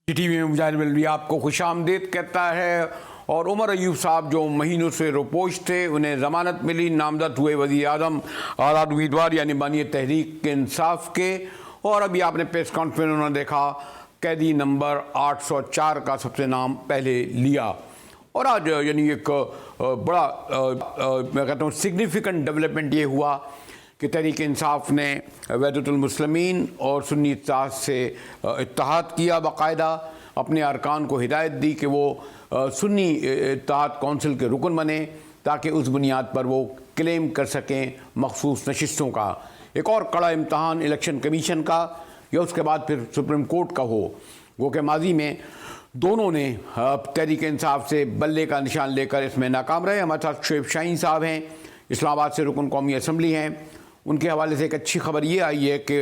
T V میں مجاہد بلوی آپ کو خوش آمدید کہتا ہے۔ اور عمر ایوب صاحب جو مہینوں سے روپوش تھے، انہیں ضمانت ملی، نامزد ہوئے وزیر اعظم، آزاد امیدوار یعنی بانی تحریک انصاف کے۔ اور ابھی آپ نے پریس کانفرنس انہوں نے دیکھا، قیدی نمبر 804 کا سب سے نام پہلے لیا۔ اور آج یعنی ایک بڑا میں کہتا ہوں سگنیفیکنٹ ڈیولپمنٹ یہ ہوا کہ تحریک انصاف نے وحدت المسلمین اور سنی اتحاد سے اتحاد کیا، باقاعدہ اپنے ارکان کو ہدایت دی کہ وہ سنی اتحاد کونسل کے رکن بنے تاکہ اس بنیاد پر وہ کلیم کر سکیں مخصوص نشستوں کا۔ ایک اور کڑا امتحان الیکشن کمیشن کا یا اس کے بعد پھر سپریم کورٹ کا ہو، وہ کہ ماضی میں دونوں نے تحریک انصاف سے بلے کا نشان لے کر اس میں ناکام رہے۔ ہمارے ساتھ شعیب شاہین صاحب ہیں، اسلام آباد سے رکن قومی اسمبلی ہیں۔ ان کے حوالے سے ایک اچھی خبر یہ آئی ہے کہ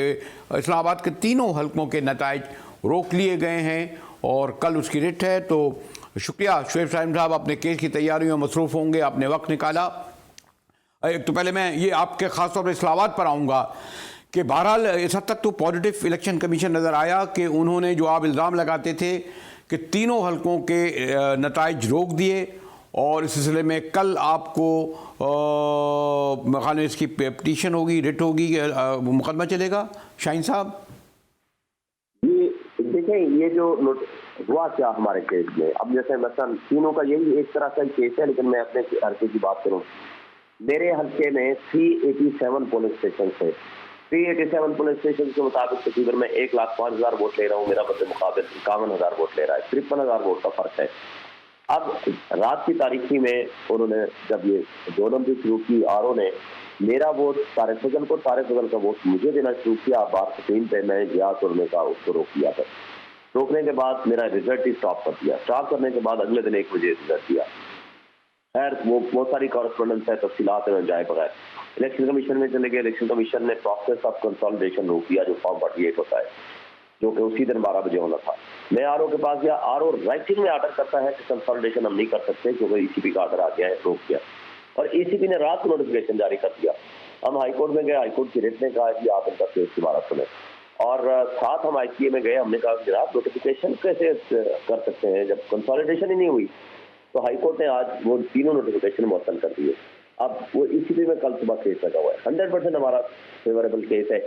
اسلام آباد کے تینوں حلقوں کے نتائج روک لیے گئے ہیں اور کل اس کی رٹ ہے۔ تو شکریہ شعیب شاہین صاحب، اپنے کیس کی تیاریوں میں مصروف ہوں گے، آپ نے وقت نکالا۔ ایک تو پہلے میں یہ آپ کے خاص طور پر اسلام آباد پر آؤں گا کہ بہرحال اس حد تک تو پازیٹیو الیکشن کمیشن نظر آیا کہ انہوں نے جو آپ الزام لگاتے تھے کہ تینوں حلقوں کے نتائج روک دیے، اور اس سلسلے میں کل آپ کو مخالف اس کی پٹیشن ہوگی، رٹ ہوگی، مقدمہ چلے گا شاہین صاحب؟ جی دیکھیں، یہ جو ہوا کیا ہمارے کیس میں، اب جیسے مثلا تینوں کا یہی ایک طرح کا کیس ہے، لیکن میں اپنے حلقے کی بات کروں، میرے حلقے میں 387 پولنگ اسٹیشن تھے۔ 387 پولنگ اسٹیشن کے مطابق تقریباً میں 1,05,000 ووٹ لے رہا ہوں، میرا مد مقابل 51,000 ووٹ لے رہا ہے، 53,000 ووٹ کا فرق ہے۔ اب رات کی تاریخی میں انہوں نے جب یہ جولم بھی شروع کی، آر او نے میرا ووٹ طارق فضل کو، طارق فضل کا ووٹ مجھے دینا شروع کیا، بار 15 پہ میں گیا تو انہوں نے کہا اس کو روک دیا تھا۔ روکنے کے بعد میرا رزلٹ ہی سٹاپ کر دیا، سٹاپ کرنے کے بعد اگلے دن 1 بجے رزلٹ دیا۔ خیر وہ بہت ساری کورسپونڈنس ہے، تفصیلات میں جائے بغیر الیکشن کمیشن میں چلے گئے۔ الیکشن کمیشن نے پروسیس آف کنسالیڈیشن روک دیا، جو فارم 48 ہوتا ہے، جو کہ اسی دن 12 بجے ہونا تھا۔ میں آر او کے پاس گیا، آر او رائٹنگ میں آرڈر کرتا ہے کہ کنسالیڈیشن ہم نہیں کر سکتے کیونکہ ای سی پی کا آرڈر آ گیا ہے، روک دیا، اور ای سی پی نے رات کو نوٹیفکیشن جاری کر دیا۔ ہم ہائی کورٹ میں گئے، ہائی کورٹ کی ریٹ نے کہا کہ آپ ان کا کیس دوبارہ سنیں، اور ساتھ ہم آئی سی اے میں گئے، ہم نے کہا کہ جناب نوٹیفکیشن کیسے کر سکتے ہیں جب کنسالیڈیشن ہی نہیں ہوئی؟ تو ہائی کورٹ نے آج وہ تینوں نوٹیفکیشن معطل کر دیے۔ اب وہ ای سی پی میں کل صبح کیس لگا ہوا ہے، 100% ہمارا فیوریبل کیس ہے۔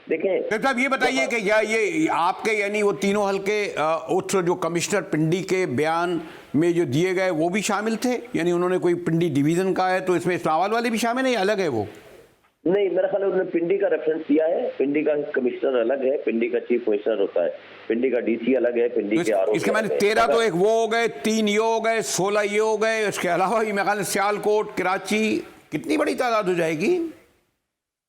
دیکھیں صاحب یہ بتائیے کہ یہ آپ کے یعنی وہ تینوں حلقے اس جو کمشنر پنڈی کے بیان میں جو دیے گئے وہ بھی شامل تھے؟ یعنی انہوں نے کوئی پنڈی ڈویژن کا ہے تو اس میں اسلام آباد والے بھی شامل ہیں یا الگ ہے وہ؟ نہیں، میرا خیال ہے انہوں نے پنڈی کا ریفرنس دیا ہے، پنڈی کا کمشنر الگ ہے، پنڈی کا چیف کمشنر ہوتا ہے، پنڈی کا ڈی سی الگ ہے، پنڈی کے آر او اس کے معنی 13 تو ایک وہ ہو گئے، 3 یہ ہو گئے، 16 یہ ہو گئے، اس کے علاوہ یہ میرے خیال سیال کوٹ، کراچی، کتنی بڑی تعداد ہو جائے گی؟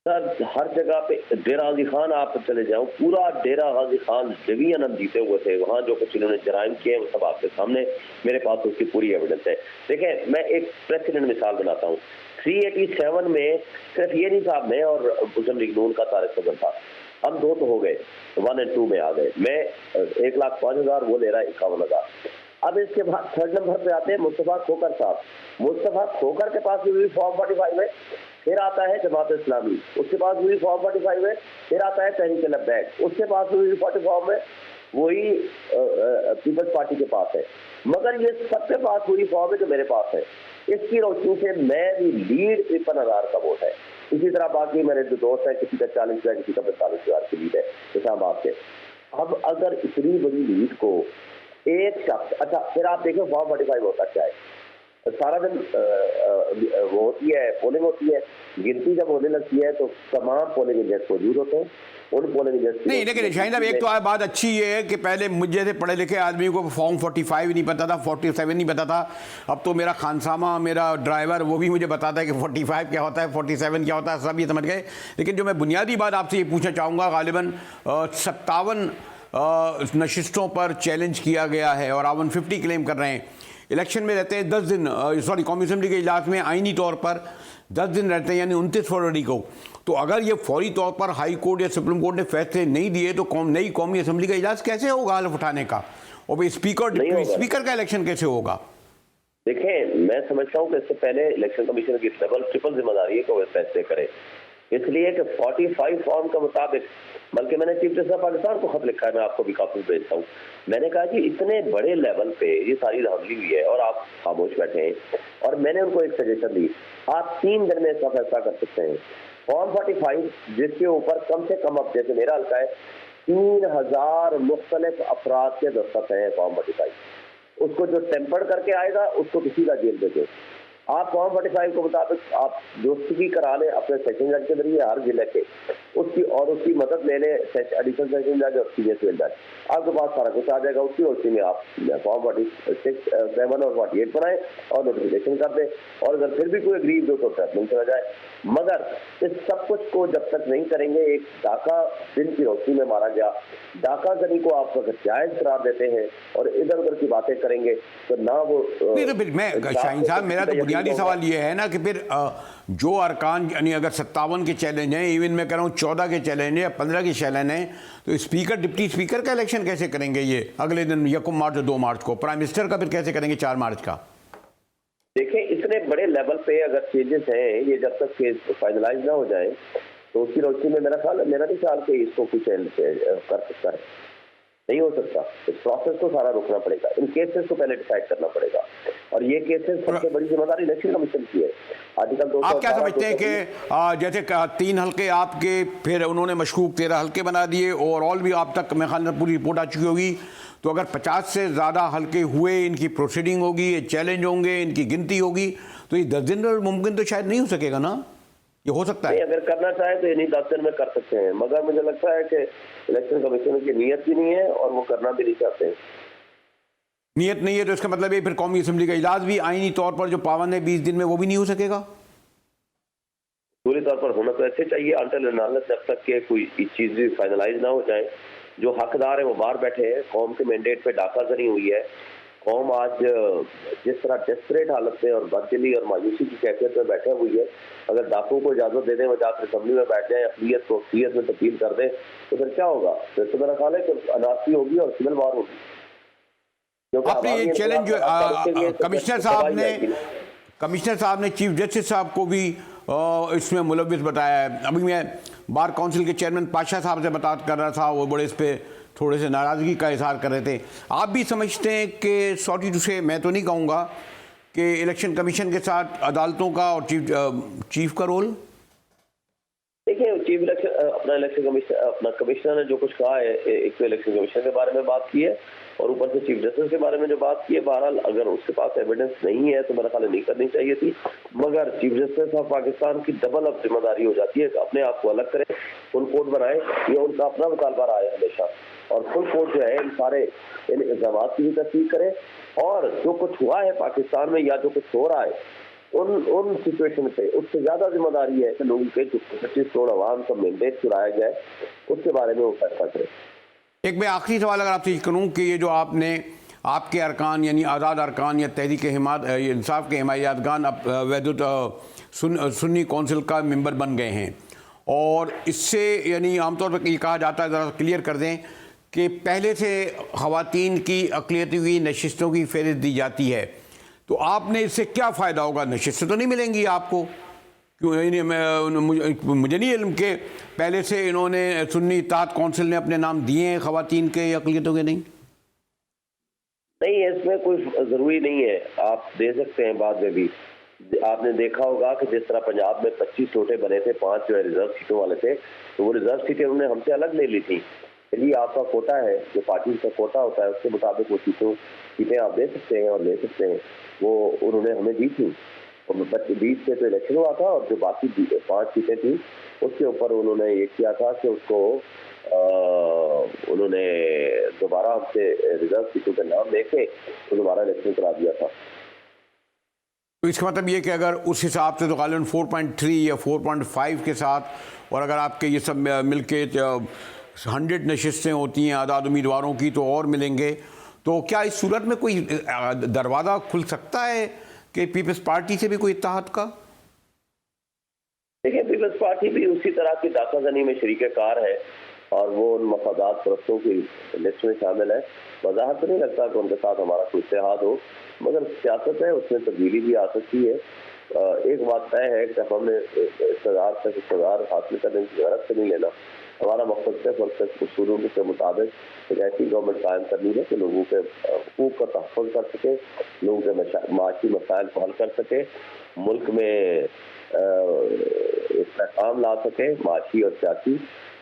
سر ہر جگہ پہ ڈیرہ غازی خان آپ چلے جاؤ، پورا ڈیرہ غازی خان ڈویژن ہم جیتے ہوئے تھے، وہاں جو کچھ انہوں نے جرائم کیے ہیں وہ سب آپ کے سامنے، میرے پاس اس کی پوری ایویڈنس ہے۔ دیکھیں میں ایک پریسیڈنٹ مثال بناتا ہوں، 387 میں صرف یہ نہیں صاحب میں اور مسلم لیگ نون کا طارق فضل تھا، ہم دو تو ہو گئے، 1 اور 2 میں آ گئے، میں 1,05,000 وہ لے رہا ہے 51,000۔ اب اس کے بعد 3rd نمبر پہ آتے ہیں مصطفیٰ کھوکر صاحب، مصطفیٰ کھوکر کے پاس بھی فارم 45 ہے، پھر آتا ہے جماعت اسلامی، اس کے پاس بھی فارم 45 ہے، پھر آتا ہے تحریک لبیک، اس کے پاس بھی 40 فارم ہے، وہی پیپلز پارٹی کے پاس ہے، مگر یہ سب کے پاس وہی فارم ہے جو میرے پاس ہے۔ اس کی روشنی سے میں بھی لیڈ 53,000 کا ووٹ ہے۔ اسی طرح باقی میرے جو دوست ہیں، کسی کا 40,000 کسی کا 45,000 کی لیڈ ہے اسلام آباد سے۔ اب اگر اتنی بڑی لیڈ کو ایک شخص، اچھا پھر آپ دیکھیں فارم 45 ہوتا کیا ہے، سارا دن وہ ہوتی ہے پولنگ ہوتی ہے، گنتی جب ہونے لگتی ہے تو تمام پولنگ ایجنٹس موجود ہوتے ہیں، ان پولنگ ایجنٹس نہیں لیکن شاہین صاحب ایک تو بات اچھی یہ ہے کہ پہلے مجھ جیسے پڑھے لکھے آدمی کو فارم 45 نہیں پتا تھا، 47 نہیں پتا تھا، اب تو میرا خانسامہ میرا ڈرائیور وہ بھی مجھے بتاتا ہے کہ 45 کیا ہوتا ہے، 47 کیا ہوتا ہے، سب یہ سمجھ گئے۔ لیکن جو میں بنیادی بات آپ سے یہ پوچھنا چاہوں گا، غالباً 57 نشستوں پر چیلنج کیا گیا ہے اور آپ 150 کلیم کر رہے ہیں۔ الیکشن میں رہتے ہیں 10 دن، قومی اسمبلی کے اجلاس میں آئینی طور پر 10 دن رہتے ہیں، یعنی 29 فروری کو۔ تو اگر یہ فوری طور پر ہائی کورٹ یا سپریم کورٹ نے فیصلے نہیں دیے تو نئی قومی اسمبلی کا اجلاس کیسے ہوگا حلف اٹھانے کا، اور پھر اسپیکر کا الیکشن کیسے ہوگا؟ دیکھیں میں سمجھتا ہوں کہ اس سے پہلے الیکشن کمیشن کی ڈبل ٹرپل ذمہ داری ہے کہ وہ فیصلے کرے۔ اس لیے کہ 45 فارم کا مطابق، بلکہ میں نے چیف جسٹس آف پاکستان کو خط لکھا ہے، میں آپ کو بھی کاپی بھیجتا ہوں. میں نے کہا کہ اتنے بڑے لیول پہ یہ ساری دھاندلی ہوئی ہے اور آپ خاموش بیٹھے ہیں. اور میں نے ان کو ایک سجیشن دی، آپ 3 دن میں اس کا فیصلہ کر سکتے ہیں. فارم 45 جس کے اوپر کم سے کم، اب جیسے میرا حلقہ ہے 3000 مختلف افراد کے دستخط ہیں فارم 45، اس کو جو ٹیمپر کر کے آئے گا اس کو کسی کا جیل دے دو. آپ فارم 45 کے مطابق آپ دوستگی کرا لیں اپنے سیشن جج کے ذریعے ہر ضلع کے، اس کی مدد لے لیں ایڈیشنل سیشن جج اور سینئر سول جج. آپ کے پاس سارا کچھ آ جائے گا. اسی میں آپ فارم 46 7 اور 48 بنائیں اور نوٹیفیکیشن کر دیں. اور اگر پھر بھی کوئی اگریو جو تو ٹریٹمنٹ چلا جائے. مگر اس سب کچھ کو جب تک نہیں کریں گے، ایک ڈاکہ دن کی روشنی میں مارا گیا، ڈاکہ زنی کو آپ اگر جائز قرار دیتے ہیں اور ادھر ادھر کی باتیں کریں گے تو نہ وہ میں شاہین صاحب، میرا تو بنیادی سوال یہ ہے نا کہ پھر جو ارکان، یعنی اگر 57 کے چیلنج ہیں، ایون میں کہہ رہا ہوں 14 کے چیلنج ہیں یا 15 کے چیلنج ہیں، تو اسپیکر ڈپٹی اسپیکر کا الیکشن کیسے کریں گے یہ اگلے دن 1 مارچ اور 2 مارچ کو؟ پرائم منسٹر کا پھر کیسے کریں گے 4 مارچ کا؟ دیکھیں اتنے بڑے لیول پہ اگر چینجز ہیں، یہ جب تک کیس فائنلائز نہ ہو جائیں تو اس کی روشنی میں میرا نہیں خیال کہ اس کو کچھ کر سکتا ہے. نہیں ہو سکتا. اس پروسیس کو سارا روکنا پڑے گا. ان کیسز کو پہلے ڈیسائیڈ کرنا پڑے گا. اور یہ کیسز سب سے بڑی ذمہ داری الیکشن کمیشن کی ہے. آپ کیا سمجھتے ہیں کہ جیسے 3 حلقے آپ کے، پھر انہوں نے مشکوک 13 حلقے بنا دیے، اوور آل بھی آپ تک میرے خیال میں پوری رپورٹ آ چکی ہوگی، تو اگر 50 سے زیادہ حلقے ہوئے، ان کی پروسیڈنگ ہوگی، یہ چیلنج ہوں گے، ان کی گنتی ہوگی، تو یہ 10 دن میں ممکن تو شاید نہیں ہو سکے گا نا؟ یہ ہو سکتا ہے اگر کرنا چاہے تو یہ نہیں 10 دن میں کر سکتے ہیں، مگر مجھے لگتا ہے کہ الیکشن کمیشن کی نیت بھی نہیں ہے اور وہ کرنا بھی نہیں چاہتے ہیں. نیت نہیں ہے تو اس کا مطلب یہ پھر قومی اسمبلی کا اجلاس بھی آئینی طور پر جو پابند ہے 20 دن میں، وہ بھی نہیں ہو سکے گا؟ پوری طور پر ہونا تو ایسے چاہیے انٹل انالس، جب تک کہ کوئی چیز بھی فائنلائز نہ ہو جائے. جو حقدار ہیں وہ باہر بیٹھے ہیں. قوم کے مینڈیٹ پہ ڈاکہ زنی ہوئی ہے. قوم آج جس طرح ڈیسپریٹ حالت میں اور بددلی اور مایوسی کی کیفیت میں بیٹھے ہوئی ہے، اگر ڈاکوں کو اجازت دے دیں وہ جا کر اسمبلی میں بیٹھ جائیں، اقلیت کو اکثریت میں تبدیل کر دیں، تو پھر کیا ہوگا؟ پھر تو میرا خیال ہے کہ انارکی ہوگی اور سول وار ہوگی. آپ نے یہ چیلنج جو کمشنر صاحب نے چیف جسٹس صاحب کو بھی اس میں ملوث بتایا ہے. ابھی میں بار کونسل کے چیئرمین پاشا صاحب سے بات کر رہا تھا، وہ بڑے اس پہ تھوڑے سے ناراضگی کا اظہار کر رہے تھے. آپ بھی سمجھتے ہیں کہ 42 سے، میں تو نہیں کہوں گا کہ الیکشن کمیشن کے ساتھ عدالتوں کا اور چیف کا رول؟ دیکھیں چیف اپنا کمشنر نے جو کچھ کہا ہے، ایک تو الیکشن کمیشن کے بارے میں بات کی ہے اور اوپر سے چیف جسٹس کے بارے میں جو بات کی ہے. بہرحال اگر اس کے پاس ایویڈنس نہیں ہے تو میرا خیال نہیں کرنی چاہیے تھی. مگر چیف جسٹس آف پاکستان کی ڈبل اب ذمہ داری ہو جاتی ہے کہ اپنے آپ کو الگ کریں، فل کوڈ بنائیں. یہ ان کا اپنا مطالبہ رہا ہے ہمیشہ، اور فل کوڈ جو ہے ان سارے الزامات کی بھی تصدیق کرے. اور جو کچھ ہوا ہے پاکستان میں یا جو کچھ ہو رہا ہے ان سچویشن پہ اس سے زیادہ ذمہ داری ہے کہ لوگوں کے 25 کروڑ عوام کا مینڈیٹ چرایا جائے، اس کے بارے میں وہ فیصلہ کرے. ایک میں آخری سوال اگر آپ سے کروں کہ یہ جو آپ کے ارکان، یعنی آزاد ارکان یا تحریک انصاف کے حمایت گان سنی کونسل کا ممبر بن گئے ہیں، اور اس سے یعنی عام طور پر یہ کہا جاتا ہے، ذرا کلیئر کر دیں کہ پہلے سے خواتین کی اقلیتی نشستوں کی فہرست دی جاتی ہے، تو آپ نے اس سے کیا فائدہ ہوگا؟ نشستیں تو نہیں ملیں گی آپ کو؟ مجھے نہیں علم کہ پہلے سے انہوں نے سنی اتحاد کونسل نے اپنے نام دیے ہیں خواتین کے یا اقلیتوں کے. نہیں اس میں کوئی ضروری نہیں ہے، آپ دے سکتے ہیں بعد میں بھی. آپ نے دیکھا ہوگا کہ جس طرح پنجاب میں 25 ٹوٹے بنے تھے، 5 جو ہے ریزرو سیٹوں والے تھے، تو وہ ریزرو سیٹیں انہوں نے ہم سے الگ لے لی تھی. چلیے آپ کا کوٹا ہے، جو پارٹی کا کوٹا ہوتا ہے اس کے مطابق وہ سیٹیں آپ دے سکتے ہیں اور لے سکتے ہیں. وہ انہوں نے ہمیں دی تھی. 20 سے تو الیکشن ہوا تھا اور جو باقی 5 سیٹیں تھیں اس کے اوپر انہوں نے یہ کیا تھا کہ اس کو انہوں نے دوبارہ ہم سے ریزرو سیٹوں کے نام لے کے دوبارہ الیکشن کرا دیا تھا. تو اس کا مطلب یہ کہ اگر اس حساب سے تو غالباً 4.3 یا 4.5 کے ساتھ، اور اگر آپ کے یہ سب مل کے 100 نشستیں ہوتی ہیں آزاد امیدواروں کی تو اور ملیں گے، تو کیا اس صورت میں کوئی دروازہ کھل سکتا ہے کہ پیپلز پارٹی سے بھی کوئی اتحاد کا؟ دیکھیں پیپلز پارٹی بھی اسی طرح کی ڈاکہ زنی میں شریک کار ہے اور وہ ان مفادات پرستوں کی لسٹ میں شامل ہے. وضاحت تو نہیں لگتا کہ ان کے ساتھ ہمارا کوئی اتحاد ہو، مگر سیاست ہے، اس میں تبدیلی بھی آ سکتی ہے. ایک بات طے ہے کہ ہم نے اقتدار حاصل کرنے کی غرض سے نہیں لینا. ہمارا مقصد صرف اور صرف اصولوں کے مطابق ایک ایسی گورنمنٹ قائم کرنی ہے کہ لوگوں کے حقوق کا تحفظ کر سکے, لوگوں کے معاشی مسائل کو حل کر سکے, ملک میں استحکام لا سکے معاشی اور سیاسی,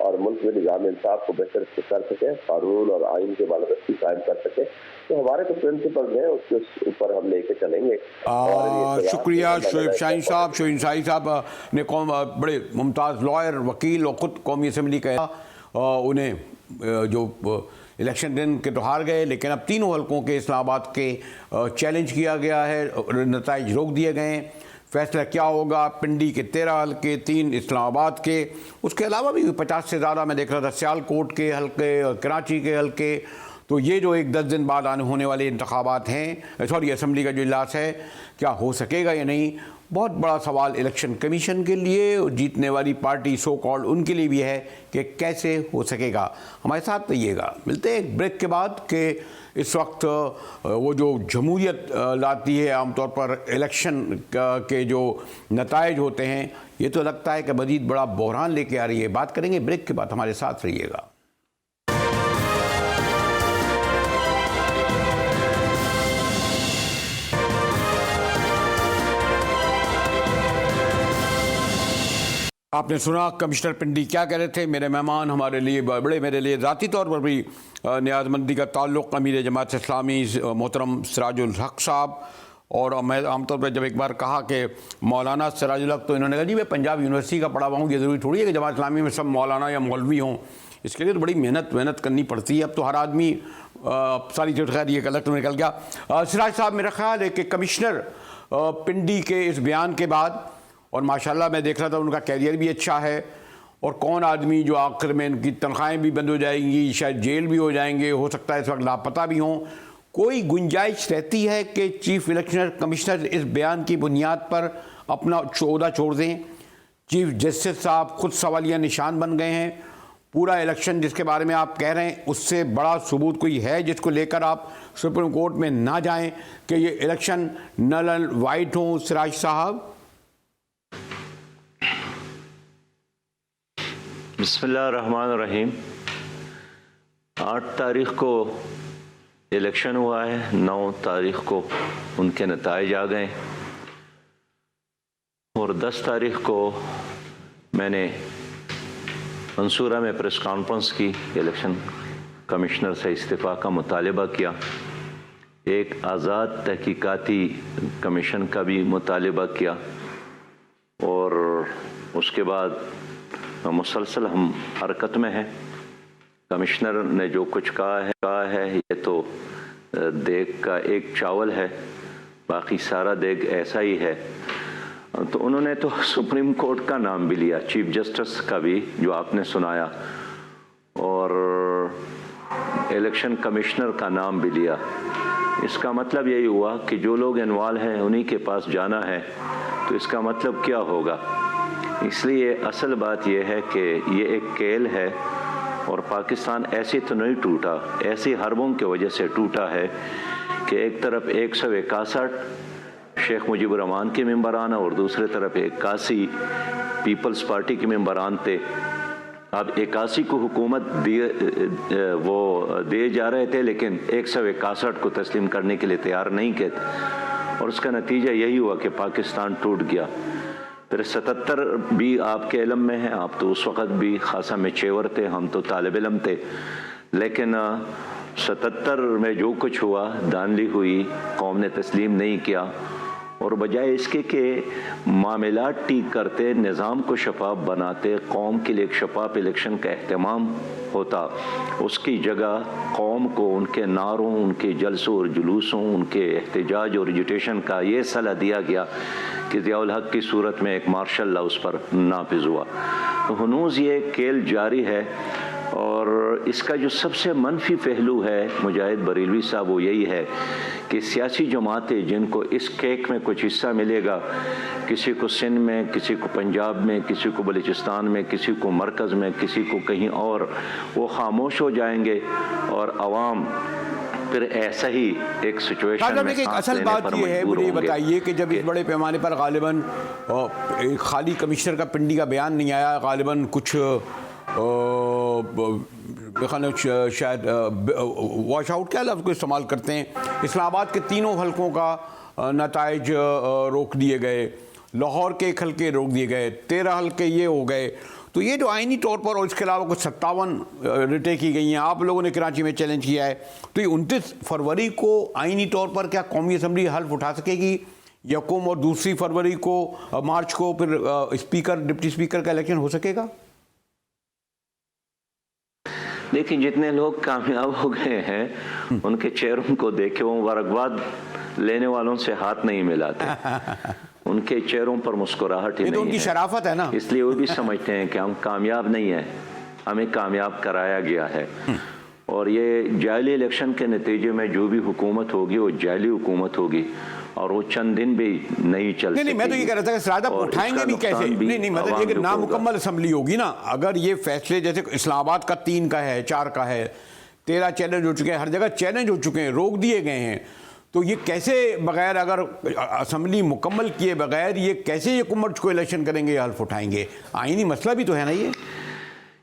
اور ملک میں نظام انصاف کو بہتر کر سکے, قانون اور آئین کے بالادستی قائم کر سکے. تو ہمارے تو پرنسپلز ہیں, اس کے اوپر ہم لے کے چلیں گے. شکریہ شعیب شاہین صاحب. شعیب شاہین صاحب نے بڑے ممتاز لائر, وکیل اور خود قومی اسمبلی کا انہیں جو الیکشن دن کے تو ہار گئے, لیکن اب تینوں حلقوں کے اسلام آباد کے چیلنج کیا گیا ہے, نتائج روک دیے گئے ہیں. فیصلہ کیا ہوگا پنڈی کے 13 حلقے, 3 اسلام آباد کے, اس کے علاوہ بھی 50 سے زیادہ میں دیکھ رہا تھا سیال کوٹ کے حلقے اور کراچی کے حلقے. تو یہ جو 10 دن بعد ہونے والے انتخابات ہیں, اسمبلی کا جو اجلاس ہے, کیا ہو سکے گا یا نہیں, بہت بڑا سوال الیکشن کمیشن کے لیے اور جیتنے والی پارٹی سو کالڈ ان کے لیے بھی ہے کہ کیسے ہو سکے گا. ہمارے ساتھ رہیے گا. ملتے ہیں ایک بریک کے بعد کہ اس وقت وہ جو جمہوریت لاتی ہے عام طور پر الیکشن کے جو نتائج ہوتے ہیں, یہ تو لگتا ہے کہ مزید بڑا بحران لے کے آ رہی ہے. بات کریں گے بریک کے بعد, ہمارے ساتھ رہیے گا. آپ نے سنا کمشنر پنڈی کیا کہہ رہے تھے. میرے مہمان ہمارے لیے بڑے, میرے لیے ذاتی طور پر بھی نیاز مندی کا تعلق امیر جماعت اسلامی محترم سراج الحق صاحب. اور میں عام طور پر جب ایک بار کہا کہ مولانا سراج الحق, تو انہوں نے کہا جی میں پنجاب یونیورسٹی کا پڑھا ہوا ہوں, یہ ضروری تھوڑی ہے کہ جماعت اسلامی میں سب مولانا یا مولوی ہوں. اس کے لیے تو بڑی محنت کرنی پڑتی ہے. اب تو ہر آدمی ساری چیز, خیر یہ غلط نکل گیا. سراج صاحب, میرا خیال ہے کہ کمشنر پنڈی کے اس بیان کے بعد, اور ماشاءاللہ میں دیکھ رہا تھا ان کا کیریئر بھی اچھا ہے, اور کون آدمی جو آخر میں ان کی تنخواہیں بھی بند ہو جائیں گی, شاید جیل بھی ہو جائیں گے, ہو سکتا ہے اس وقت لاپتہ بھی ہوں, کوئی گنجائش رہتی ہے کہ چیف الیکشن کمشنر اس بیان کی بنیاد پر اپنا عہدہ چھوڑ دیں؟ چیف جسٹس صاحب خود سوالیہ نشان بن گئے ہیں. پورا الیکشن جس کے بارے میں آپ کہہ رہے ہیں, اس سے بڑا ثبوت کوئی ہے جس کو لے کر آپ سپریم کورٹ میں نہ جائیں کہ یہ الیکشن نل اینڈ وائٹ ہوں؟ سراج صاحب. بسم اللہ الرحمن الرحیم. 8 تاریخ کو الیکشن ہوا ہے, 9 تاریخ کو ان کے نتائج آ گئے, اور 10 تاریخ کو میں نے منصورہ میں پریس کانفرنس کی, الیکشن کمشنر سے استعفیٰ کا مطالبہ کیا. ایک آزاد تحقیقاتی کمیشن کا بھی مطالبہ کیا, اور اس کے بعد مسلسل ہم حرکت میں ہیں. کمشنر نے جو کچھ کہا ہے یہ تو دیگ کا ایک چاول ہے, باقی سارا دیگ ایسا ہی ہے. تو انہوں نے تو سپریم کورٹ کا نام بھی لیا, چیف جسٹس کا بھی جو آپ نے سنایا, اور الیکشن کمشنر کا نام بھی لیا. اس کا مطلب یہی ہوا کہ جو لوگ انوالو ہیں انہی کے پاس جانا ہے. تو اس کا مطلب کیا ہوگا؟ اس لیے اصل بات یہ ہے کہ یہ ایک کھیل ہے, اور پاکستان ایسے تو نہیں ٹوٹا, ایسی حربوں کی وجہ سے ٹوٹا ہے کہ ایک طرف 161 شیخ مجیب الرحمان کے ممبران اور دوسرے طرف 81 پیپلز پارٹی کے ممبران تھے. اب 81 کو حکومت دیے جا رہے تھے, لیکن 161 کو تسلیم کرنے کے لیے تیار نہیں تھے, اور اس کا نتیجہ یہی ہوا کہ پاکستان ٹوٹ گیا. پھر 77 بھی آپ کے علم میں ہیں, آپ تو اس وقت بھی خاصا میچور تھے, ہم تو طالب علم تھے, لیکن 77 میں جو کچھ ہوا دھاندلی ہوئی, قوم نے تسلیم نہیں کیا, اور بجائے اس کے کہ معاملات ٹھیک کرتے, نظام کو شفاف بناتے, قوم کے لیے ایک شفاف الیکشن کا اہتمام ہوتا, اس کی جگہ قوم کو ان کے نعروں, ان کے جلسوں اور جلوسوں, ان کے احتجاج اور ایجوٹیشن کا یہ صلاح دیا گیا کہ ضیاء الحق کی صورت میں ایک مارشل لا اس پر نافذ ہوا. تو ہنوز یہ کھیل جاری ہے, اور اس کا جو سب سے منفی پہلو ہے مجاہد بریلوی صاحب وہ یہی ہے کہ سیاسی جماعتیں جن کو اس کیک میں کچھ حصہ ملے گا, کسی کو سندھ میں, کسی کو پنجاب میں, کسی کو بلوچستان میں, کسی کو مرکز میں, کسی کو کہیں اور, وہ خاموش ہو جائیں گے, اور عوام پھر ایسا ہی ایک سچویشن میں ایک اصل بات یہ ہے، مجھے یہ بتائیے کہ جب اس بڑے پیمانے پر غالباً خالی کمشنر کا پنڈی کا بیان نہیں آیا، غالباً کچھ شاید واش آؤٹ کیا لفظ کو استعمال کرتے ہیں، اسلام آباد کے تینوں حلقوں کا نتائج روک دیے گئے، لاہور کے ایک حلقے روک دیے گئے، 13 حلقے یہ ہو گئے، تو یہ جو آئینی طور پر، اور اس کے علاوہ کچھ 57 ریٹیں کی گئی ہیں، آپ لوگوں نے کراچی میں چیلنج کیا ہے، تو یہ 29 فروری کو آئینی طور پر کیا قومی اسمبلی حلف اٹھا سکے گی؟ یکم اور 2 فروری کو، مارچ کو پھر اسپیکر، ڈپٹی اسپیکر کا الیکشن ہو سکے گا؟ لیکن جتنے لوگ کامیاب ہو گئے ہیں ان کے چہروں کو دیکھے، وہ مبارکباد لینے والوں سے ہاتھ نہیں ملاتے، ان کے چہروں پر مسکراہٹ ہی نہیں ہے، یہ تو ان کی شرافت ہے نا، اس لیے وہ بھی سمجھتے ہیں کہ ہم کامیاب نہیں ہیں، ہمیں کامیاب کرایا گیا ہے، اور یہ جعلی الیکشن کے نتیجے میں جو بھی حکومت ہوگی وہ جعلی حکومت ہوگی، اور وہ چند دن بھی نہیں چل سکے گی۔ نہیں، میں تو یہ کہہ رہا تھا کہ سرادہ اٹھائیں گے بھی کیسے؟ نہیں، مطلب یہ کہ نامکمل اسمبلی ہوگی نا، اگر یہ فیصلے جیسے اسلام آباد کا 3 کا ہے، 4 کا ہے، 13 چیلنج ہو چکے ہیں، ہر جگہ چیلنج ہو چکے ہیں، روک دیے گئے ہیں، تو یہ کیسے بغیر، اگر اسمبلی مکمل کیے بغیر یہ کیسے یہ کمرچ کو الیکشن کریں گے، حلف اٹھائیں گے؟ آئینی مسئلہ بھی تو ہے نا یہ۔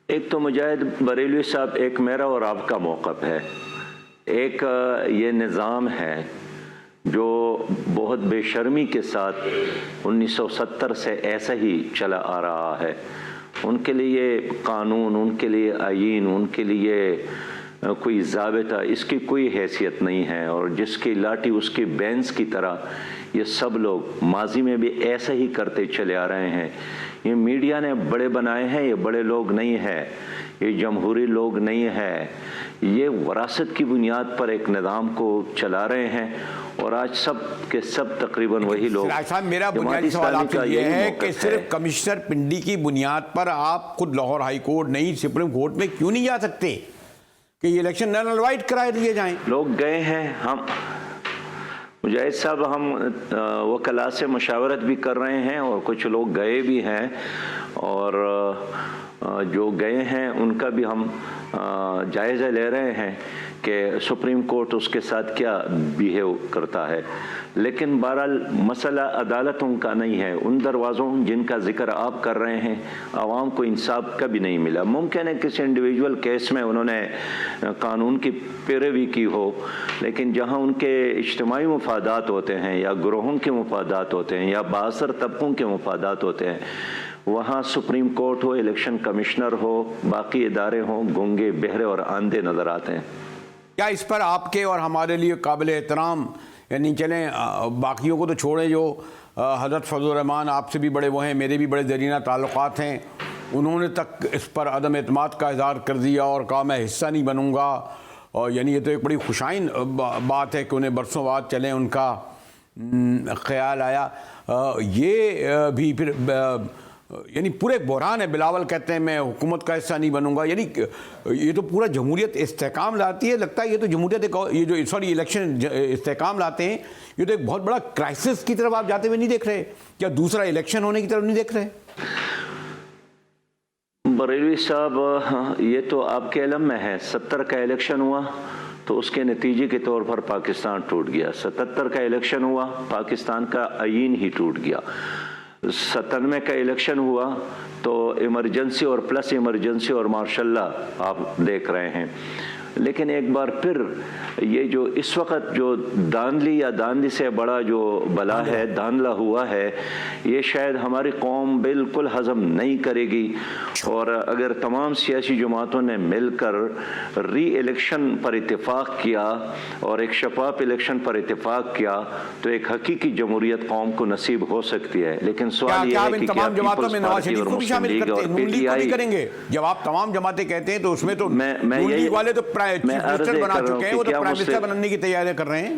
ایک تو مجاہد بریلوی صاحب، ایک میرا اور آپ کا موقف ہے، ایک یہ نظام ہے جو بہت بے شرمی کے ساتھ 1970 سے ایسا ہی چلا آ رہا ہے، ان کے لیے قانون، ان کے لیے آئین، ان کے لیے کوئی ضابطہ، اس کی کوئی حیثیت نہیں ہے، اور جس کی لاٹھی اس کی بینس کی طرح یہ سب لوگ ماضی میں بھی ایسا ہی کرتے چلے آ رہے ہیں۔ یہ میڈیا نے بڑے بنائے ہیں، یہ بڑے لوگ نہیں ہیں، یہ جمہوری لوگ نہیں ہیں، یہ وراثت کی بنیاد پر ایک نظام کو چلا رہے ہیں، اور آج سب کے سب تقریباً وہی لوگ۔ میرا بنیادی سوال آپ سے یہ ہے کہ صرف کمشنر پنڈی کی بنیاد پر آپ خود لاہور ہائی کورٹ نہیں، سپریم کورٹ میں کیوں نہیں جا سکتے کہ یہ الیکشن نل اینڈ وائٹ کرائے دیے جائیں؟ لوگ گئے ہیں، ہم مجاہد صاحب، ہم وکلاء سے مشاورت بھی کر رہے ہیں، اور کچھ لوگ گئے بھی ہیں، اور جو گئے ہیں ان کا بھی ہم جائزہ لے رہے ہیں کہ سپریم کورٹ اس کے ساتھ کیا بیہیو کرتا ہے، لیکن بہرحال مسئلہ عدالتوں کا نہیں ہے، ان دروازوں جن کا ذکر آپ کر رہے ہیں، عوام کو انصاف کبھی نہیں ملا۔ ممکن ہے کسی انڈیویجول کیس میں انہوں نے قانون کی پیروی کی ہو، لیکن جہاں ان کے اجتماعی مفادات ہوتے ہیں، یا گروہوں کے مفادات ہوتے ہیں، یا بااثر طبقوں کے مفادات ہوتے ہیں، وہاں سپریم کورٹ ہو، الیکشن کمشنر ہو، باقی ادارے ہوں، گونگے، بہرے اور اندھے نظر آتے ہیں۔ کیا اس پر آپ کے اور ہمارے لیے قابل احترام، یعنی چلیں باقیوں کو تو چھوڑیں، جو حضرت فضل الرحمان آپ سے بھی بڑے وہ ہیں، میرے بھی بڑے دیرینہ تعلقات ہیں، انہوں نے تک اس پر عدم اعتماد کا اظہار کر دیا اور کہا میں حصہ نہیں بنوں گا، اور یعنی یہ تو ایک بڑی خوشائن بات ہے کہ انہیں برسوں بعد چلیں ان کا خیال آیا، یہ بھی پھر یعنی پورے بحران ہے۔ بلاول کہتے ہیں میں حکومت کا حصہ نہیں بنوں گا، یعنی یہ تو پورا جمہوریت استحکام لاتی ہے، لگتا ہے یہ تو جمہوریت، یہ جو الیکشن استحکام لاتے ہیں، یہ تو ایک بہت بڑا کرائسس کی طرف آپ جاتے ہوئے نہیں دیکھ رہے؟ کیا دوسرا الیکشن ہونے کی طرف نہیں دیکھ رہے؟ بریلوی صاحب، یہ تو آپ کے علم میں ہے، 70 کا الیکشن ہوا تو اس کے نتیجے کے طور پر پاکستان ٹوٹ گیا، 77 کا الیکشن ہوا، پاکستان کا آئین ہی ٹوٹ گیا، 97 کا الیکشن ہوا تو ایمرجنسی اور پلس ایمرجنسی اور مارشل لا آپ دیکھ رہے ہیں۔ لیکن ایک بار پھر یہ جو اس وقت جو داندلی یا داندلی سے بڑا جو بلا ہے، داندلا ہوا ہے، یہ شاید ہماری قوم بالکل ہضم نہیں کرے گی، اور اگر تمام سیاسی جماعتوں نے مل کر ری الیکشن پر اتفاق کیا اور ایک شفاف الیکشن پر اتفاق کیا تو ایک حقیقی جمہوریت قوم کو نصیب ہو سکتی ہے۔ لیکن سوال یہ ہے کہ کیا پیپلز پارٹی اور مسلم لیگ اور پی ٹی آئی کریں گے؟ جب آپ تمام جماعتیں کہتے ہیں تو اس میں تو نون لیگ والے تو چیف منسٹر بنا چکے ہیں، وہ تو پرائم منسٹر بننے کی تیاریاں کر رہے ہیں۔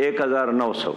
1,900।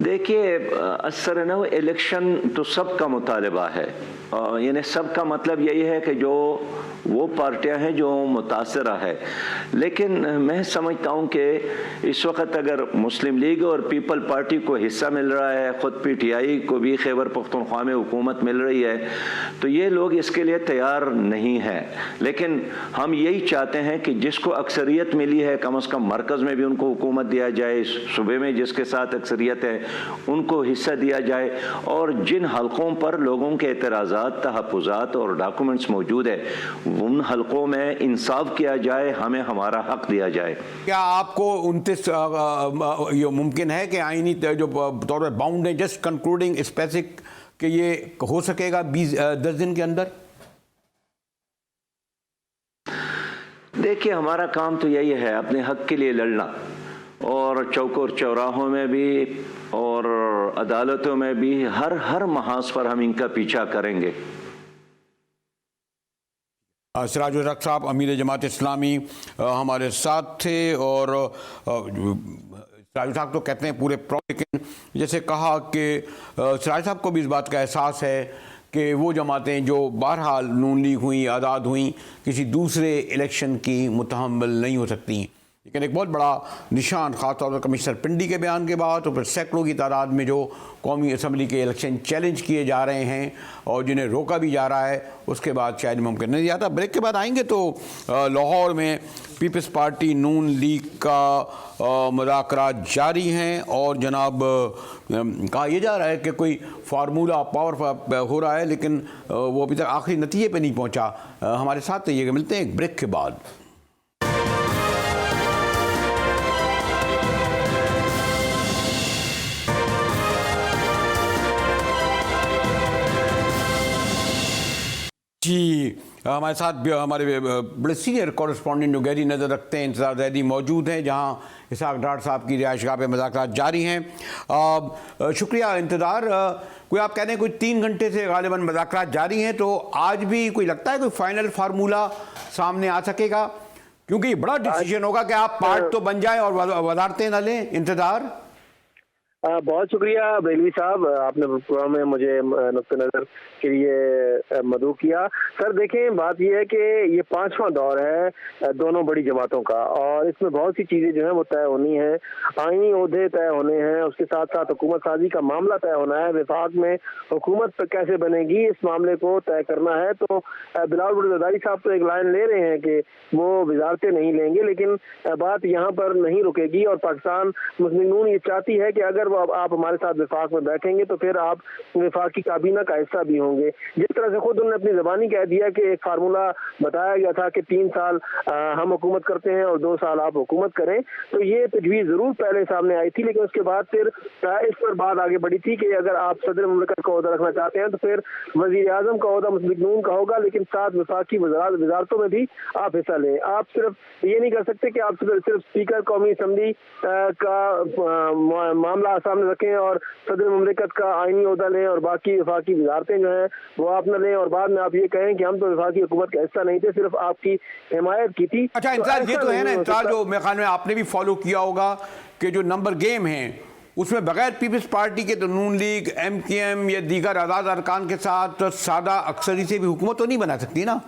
دیکھیے اثر ہے نا، وہ الیکشن تو سب کا مطالبہ ہے، یعنی سب کا مطلب یہی ہے کہ جو وہ پارٹیاں ہیں جو متاثرہ ہے، لیکن میں سمجھتا ہوں کہ اس وقت اگر مسلم لیگ اور پیپل پارٹی کو حصہ مل رہا ہے، خود پی ٹی آئی کو بھی خیبر پختونخوا میں حکومت مل رہی ہے، تو یہ لوگ اس کے لیے تیار نہیں ہیں، لیکن ہم یہی چاہتے ہیں کہ جس کو اکثریت ملی ہے کم از کم مرکز میں بھی ان کو حکومت دیا جائے، صوبے میں جس کے ساتھ اکثریت ہے ان کو حصہ دیا جائے، اور جن حلقوں پر لوگوں کے اعتراضات، تحفظات اور ڈاکومنٹس موجود ہے ان حلقوں میں انصاف کیا جائے، ہمیں ہمارا حق دیا جائے۔ کیا آپ کو 29 یہ ممکن ہے کہ آئینی جو طور پر باؤنڈ ہے، جسٹ کنکلوڈنگ اسپیسیفک، کہ یہ ہو سکے گا 10 دن کے اندر؟ دیکھیے ہمارا کام تو یہی ہے، اپنے حق کے لیے لڑنا، اور چوک اور چوراہوں میں بھی اور عدالتوں میں بھی ہر محاذ پر ہم ان کا پیچھا کریں گے۔ سراج الحق صاحب امیر جماعت اسلامی ہمارے ساتھ تھے، اور سراج صاحب تو کہتے ہیں پورے لیکن جیسے کہا کہ سراج صاحب کو بھی اس بات کا احساس ہے کہ وہ جماعتیں جو بہرحال نون لیگ ہوئیں، آزاد ہوئیں، کسی دوسرے الیکشن کی متحمل نہیں ہو سکتی، لیکن ایک بہت بڑا نشان خاص طور پر کمشنر پنڈی کے بیان کے بعد اور پھر سینکڑوں کی تعداد میں جو قومی اسمبلی کے الیکشن چیلنج کیے جا رہے ہیں اور جنہیں روکا بھی جا رہا ہے، اس کے بعد شاید ممکن نہیں جاتا۔ بریک کے بعد آئیں گے تو لاہور میں پیپلز پارٹی نون لیگ کا مذاکرات جاری ہیں، اور جناب کہا یہ جا رہا ہے کہ کوئی فارمولہ پاور ہو رہا ہے، لیکن وہ ابھی تک آخری نتیجے پہ نہیں پہنچا۔ ہمارے ساتھ رہیے گا، ملتے ہیں ایک بریک کے بعد۔ جی ہمارے ساتھ ہمارے بڑے سینئر کورسپونڈنٹ جو گہری نظر رکھتے ہیں انتظار زیدی موجود ہیں، جہاں اسحاق ڈار صاحب کی رہائش گاہ پہ مذاکرات جاری ہیں۔ شکریہ انتظار۔ کوئی آپ کہہ رہے ہیں کوئی 3 گھنٹے سے غالباً مذاکرات جاری ہیں، تو آج بھی کوئی لگتا ہے کوئی فائنل فارمولہ سامنے آ سکے گا؟ کیونکہ یہ بڑا ڈیسیجن ہوگا کہ آپ پارٹ تو بن جائیں اور وزارتیں نہ لیں۔ انتظار۔ بہت شکریہ بریلوی صاحب، آپ نے پروگرام میں مجھے نقطہ نظر کے لیے مدعو کیا۔ سر دیکھیں، بات یہ ہے کہ یہ 5واں دور ہے دونوں بڑی جماعتوں کا، اور اس میں بہت سی چیزیں جو ہیں وہ طے ہونی ہیں، آئینی عہدے طے ہونے ہیں، اس کے ساتھ ساتھ حکومت سازی کا معاملہ طے ہونا ہے، وفاق میں حکومت کیسے بنے گی اس معاملے کو طے کرنا ہے۔ تو بلاول بھٹو زرداری صاحب تو ایک لائن لے رہے ہیں کہ وہ وزارتیں نہیں لیں گے، لیکن بات یہاں پر نہیں رکے گی، اور پاکستان مسلم نون یہ چاہتی ہے کہ اگر وہ آپ ہمارے ساتھ وفاق میں بیٹھیں گے تو پھر آپ وفاق کی کابینہ کا حصہ بھی ہوں گے۔ جس طرح سے خود انہوں نے اپنی زبانی کہہ دیا کہ ایک فارمولہ بتایا گیا تھا کہ 3 سال ہم حکومت کرتے ہیں اور 2 سال آپ حکومت کریں، تو یہ تجویز ضرور پہلے سامنے آئی تھی، لیکن اس کے بعد پھر اس پر بات آگے بڑھی تھی کہ اگر آپ صدر مملکت کا عہدہ رکھنا چاہتے ہیں تو پھر وزیر اعظم کا عہدہ مسلم نون کا ہوگا، لیکن ساتھ وفاقی وزارتوں میں بھی آپ حصہ لیں۔ آپ صرف یہ نہیں کر سکتے کہ آپ صرف اسپیکر قومی اسمبلی کا معاملہ سامنے رکھیں اور صدر مملکت کا آئینی عہدہ لیں اور باقی وفاقی وزارتیں جو ہیں وہ آپ نہ لیں، اور بعد میں آپ یہ کہیں کہ ہم تو وفاقی حکومت کا حصہ نہیں تھے، صرف آپ کی حمایت کی تھی۔ اچھا انتظار، یہ تو ہے نا انتظار، جو میرے خیال میں آپ نے بھی فالو کیا ہوگا کہ جو نمبر گیم ہیں اس میں بغیر پیپلز پارٹی کے تو نون لیگ، ایم کیو ایم یا دیگر آزاد ارکان کے ساتھ سادہ اکثری سے بھی حکومت تو نہیں بنا سکتی نا؟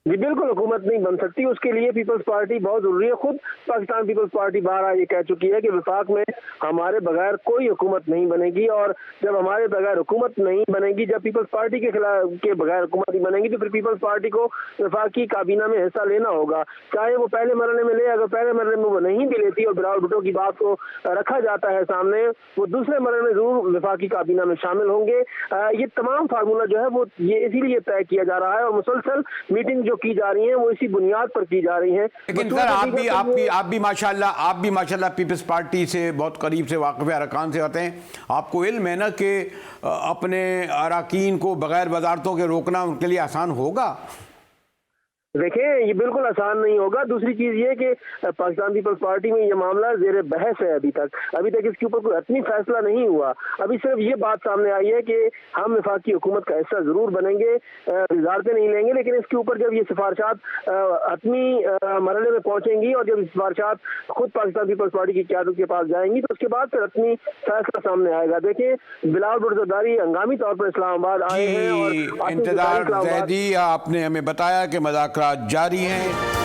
جی بالکل حکومت نہیں بن سکتی، اس کے لیے پیپلز پارٹی بہت ضروری ہے۔ خود پاکستان پیپلز پارٹی بارہ یہ کہہ چکی ہے کہ وفاق میں ہمارے بغیر کوئی حکومت نہیں بنے گی، اور جب ہمارے بغیر حکومت نہیں بنے گی، جب پیپلز پارٹی کے خلاف کے بغیر حکومت نہیں بنے گی، تو پھر پیپلز پارٹی کو وفاقی کابینہ میں حصہ لینا ہوگا، چاہے وہ پہلے مرحلے میں لے۔ اگر پہلے مرحلے میں وہ نہیں بھی لیتی اور بلاول بھٹو کی بات کو رکھا جاتا ہے سامنے، وہ دوسرے مرحلے میں ضرور وفاقی کابینہ میں شامل ہوں گے۔ یہ تمام فارمولہ جو ہے وہ یہ اسی لیے طے کیا جا رہا ہے، اور مسلسل میٹنگ جو کی جا رہی ہیں وہ اسی بنیاد پر کی جا رہی ہیں۔ لیکن سر آپ بھی ماشاءاللہ پیپلز پارٹی سے بہت قریب سے واقف ارکان سے آتے ہیں، آپ کو علم ہے نا کہ اپنے اراکین کو بغیر وزارتوں کے روکنا ان کے لیے آسان ہوگا؟ دیکھیں یہ بالکل آسان نہیں ہوگا. دوسری چیز یہ کہ پاکستان پیپلز پارٹی میں یہ معاملہ زیر بحث ہے. ابھی تک اس کے اوپر کوئی حتمی فیصلہ نہیں ہوا. ابھی صرف یہ بات سامنے آئی ہے کہ ہم وفاقی حکومت کا حصہ ضرور بنیں گے, وزارتیں نہیں لیں گے, لیکن اس کے اوپر جب یہ سفارشات حتمی مرحلے میں پہنچیں گی اور جب یہ سفارشات خود پاکستان پیپلز پارٹی کی قیادت کے پاس جائیں گی تو اس کے بعد پھر حتمی فیصلہ سامنے آئے گا. دیکھیں بلاول بھٹو زرداری ہنگامی طور پر اسلام آباد آئے ہیں اور انتظار زیدی آپ نے ہمیں بتایا کہ مذاکرات جاری ہیں.